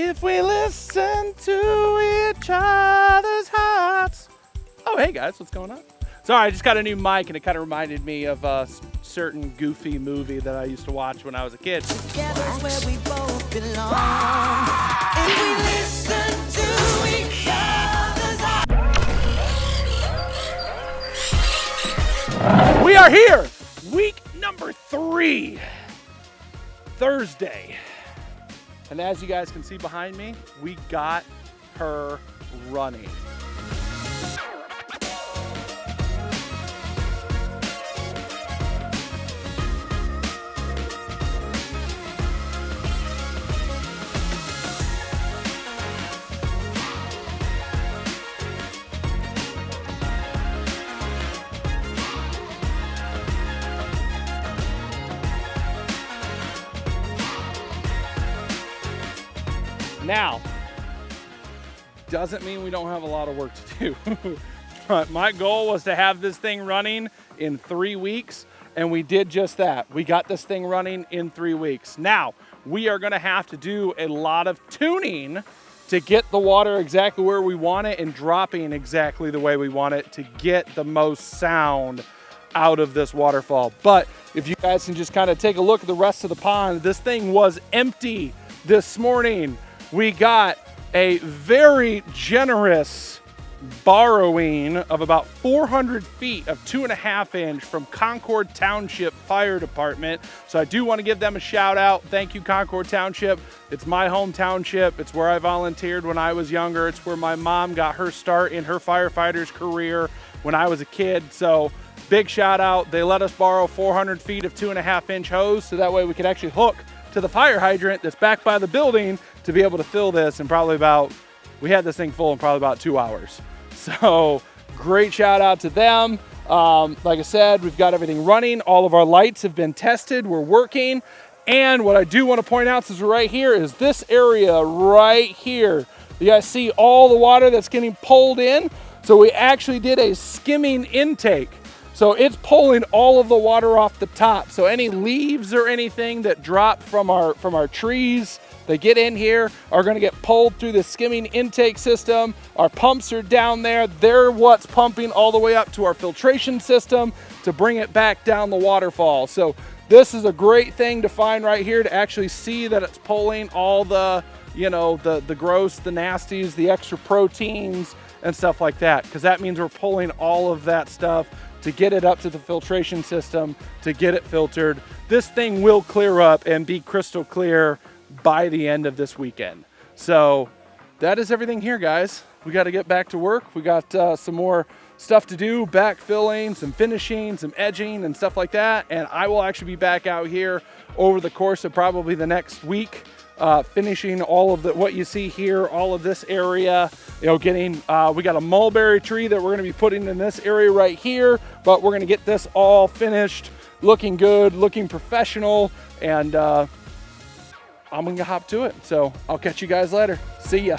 If we listen to each other's hearts. Oh, hey guys, what's going on? Sorry, I just got a new mic and it kind of reminded me of a certain goofy movie that I used to watch when I was a kid. Together's where we both belong. If we listen to each other's hearts. We are here, week number 3, Thursday. And as you guys can see behind me, we got her running. Now, doesn't mean we don't have a lot of work to do. But my goal was to have this thing running in 3 weeks, and we did just that. We got this thing running in 3 weeks. Now, we are gonna have to do a lot of tuning to get the water exactly where we want it and dropping exactly the way we want it to get the most sound out of this waterfall. But if you guys can just kind of take a look at the rest of the pond, this thing was empty this morning. We got a very generous borrowing of about 400 feet of 2.5 inch from Concord Township Fire Department. So I do want to give them a shout out. Thank you, Concord Township. It's my home township. It's where I volunteered when I was younger. It's where my mom got her start in her firefighter's career when I was a kid. So big shout out. They let us borrow 400 feet of 2.5 inch hose so that way we could actually hook to the fire hydrant that's back by the building to be able to fill this in probably about, we had this thing full in probably about 2 hours. So great shout out to them. Like I said, we've got everything running. All of our lights have been tested. We're working. And what I do want to point out is right here is this area right here. You guys see all the water that's getting pulled in. So we actually did a skimming intake. So it's pulling all of the water off the top. So any leaves or anything that drop from our trees, they get in here, are gonna get pulled through the skimming intake system. Our pumps are down there. They're what's pumping all the way up to our filtration system to bring it back down the waterfall. So this is a great thing to find right here, to actually see that it's pulling all the, you know, the gross, the nasties, the extra proteins and stuff like that. Because that means we're pulling all of that stuff to get it up to the filtration system, to get it filtered. This thing will clear up and be crystal clear by the end of this weekend. So that is everything here, guys. We got to get back to work. We got some more stuff to do, backfilling, some finishing, some edging and stuff like that. And I will actually be back out here over the course of probably the next week, finishing all of what you see here, all of this area, you know, getting, we got a mulberry tree that we're going to be putting in this area right here, but we're going to get this all finished, looking good, looking professional, and I'm going to hop to it. So I'll catch you guys later. See ya.